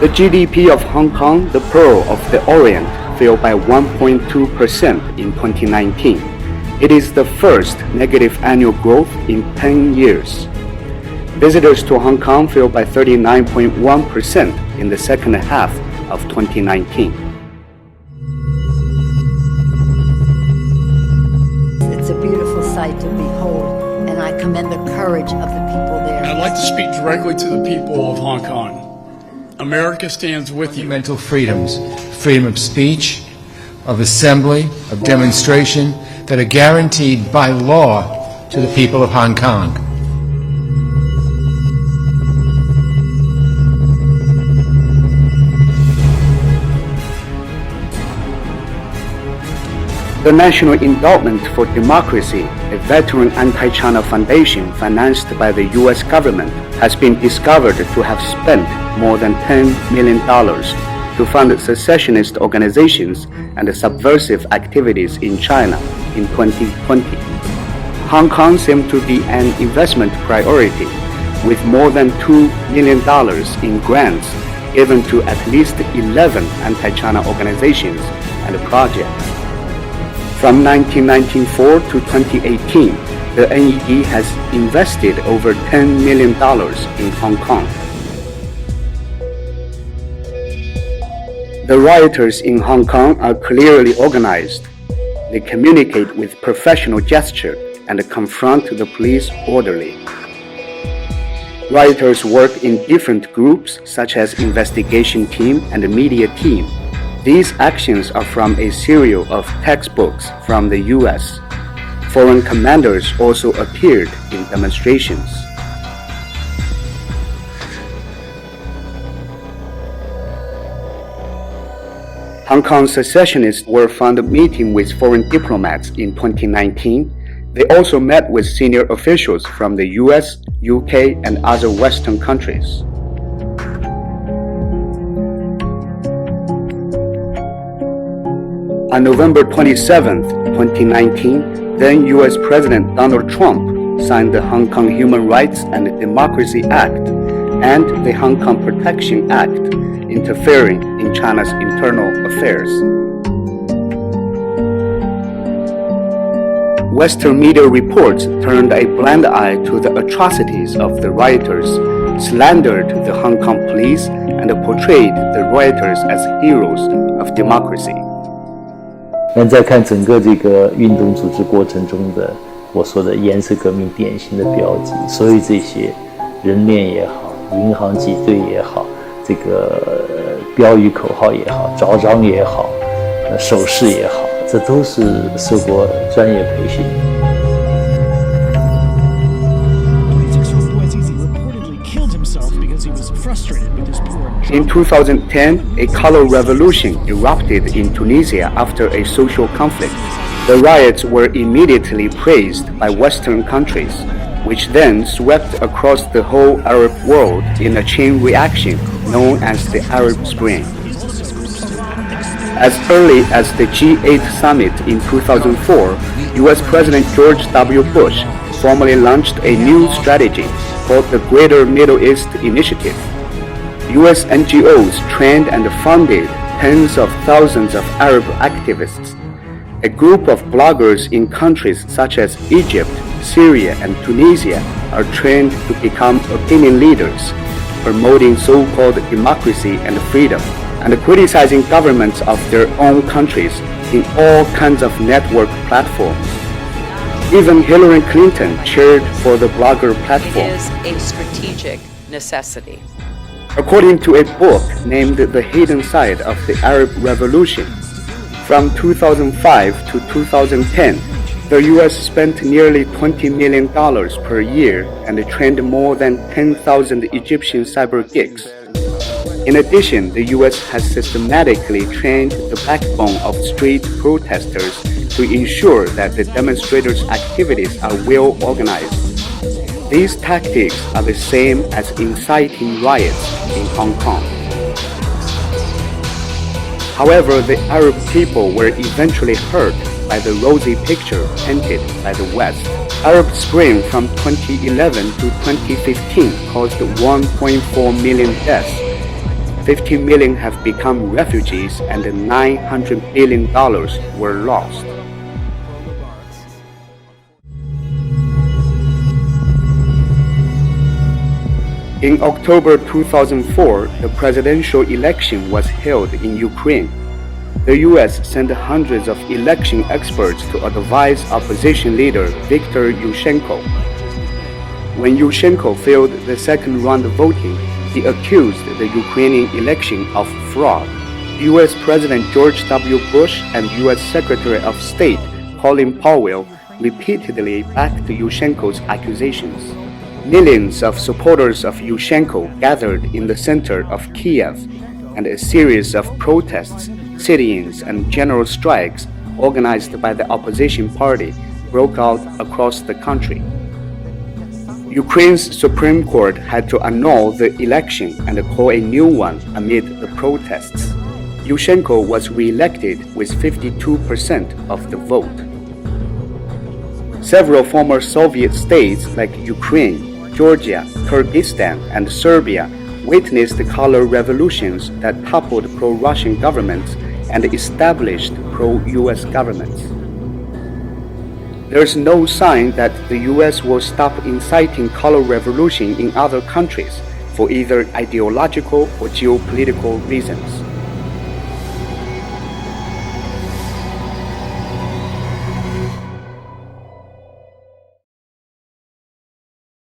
The GDP of Hong Kong, the Pearl of the Orient, fell by 1.2% in 2019. It is the first negative annual growth in 10 years. Visitors to Hong Kong fell by 39.1% in the second half of 2019. It's a beautiful sight to behold, and I commend the courage of the people there. I'd like to speak directly to the people of Hong Kong. America stands with you. Fundamental freedoms, freedom of speech, of assembly, of demonstration, that are guaranteed by law to the people of Hong Kong. The National Endowment for Democracy, a veteran anti-China foundation financed by the U.S. government, has been discovered to have spent more than $10 million to fund secessionist organizations and subversive activities in China in 2020. Hong Kong seemed to be an investment priority, with more than $2 million in grants given to at least 11 anti-China organizations and projects. From 1994 to 2018, the NED has invested over $10 million in Hong Kong. The rioters in Hong Kong are clearly organized. They communicate with professional gesture and confront the police orderly. Rioters work in different groups such as investigation team and media team. These actions are from a series of textbooks from the US. Foreign commanders also appeared in demonstrations. Hong Kong secessionists were found meeting with foreign diplomats in 2019. They also met with senior officials from the US, UK, and other Western countries. On November 27, 2019, then US President Donald Trump signed the Hong Kong Human Rights and Democracy Act and the Hong Kong Protection Act, interfering in China's internal affairs. Western media reports turned a blind eye to the atrocities of the rioters, slandered the Hong Kong police, and portrayed the rioters as heroes of democracy. 那再看整个这个运动组织过程中的我说的颜色革命典型的标记，所有这些人链也好，银行挤兑也好，这个标语口号也好，招章也好，手势也好，这都是受过专业培训。In 2010, a color revolution erupted in Tunisia after a social conflict. The riots were immediately praised by Western countries, which then swept across the whole Arab world in a chain reaction known as the Arab Spring. As early as the G8 summit in 2004, US President George W. Bush formally launched a new strategy called the Greater Middle East Initiative. US NGOs trained and funded tens of thousands of Arab activists. A group of bloggers in countries such as Egypt, Syria, and Tunisia are trained to become opinion leaders, promoting so-called democracy and freedom, and criticizing governments of their own countries in all kinds of network platforms. Even Hillary Clinton cheered for the blogger platform. It is a strategic necessity. According to a book named The Hidden Side of the Arab Revolution, from 2005 to 2010, the US spent nearly $20 million per year and trained more than 10,000 Egyptian cyber geeks. In addition, the US has systematically trained the backbone of street protesters to ensure that the demonstrators' activities are well organized. These tactics are the same as inciting riots in Hong Kong. However, the Arab people were eventually hurt by the rosy picture painted by the West. Arab Spring from 2011 to 2015 caused 1.4 million deaths. 15 million have become refugees and $900 billion were lost. In October 2004, the presidential election was held in Ukraine. The US sent hundreds of election experts to advise opposition leader Viktor Yushchenko. When Yushchenko failed the second round of voting, he accused the Ukrainian election of fraud. US President George W. Bush and US Secretary of State Colin Powell repeatedly backed Yushchenko's accusations. Millions of supporters of Yushchenko gathered in the center of Kiev, and a series of protests, sit-ins, and general strikes organized by the opposition party broke out across the country. Ukraine's Supreme Court had to annul the election and call a new one amid the protests. Yushchenko was re-elected with 52% of the vote. Several former Soviet states like Ukraine, Georgia, Kyrgyzstan, and Serbia witnessed color revolutions that toppled pro-Russian governments and established pro-US governments. There is no sign that the US will stop inciting color revolution in other countries for either ideological or geopolitical reasons.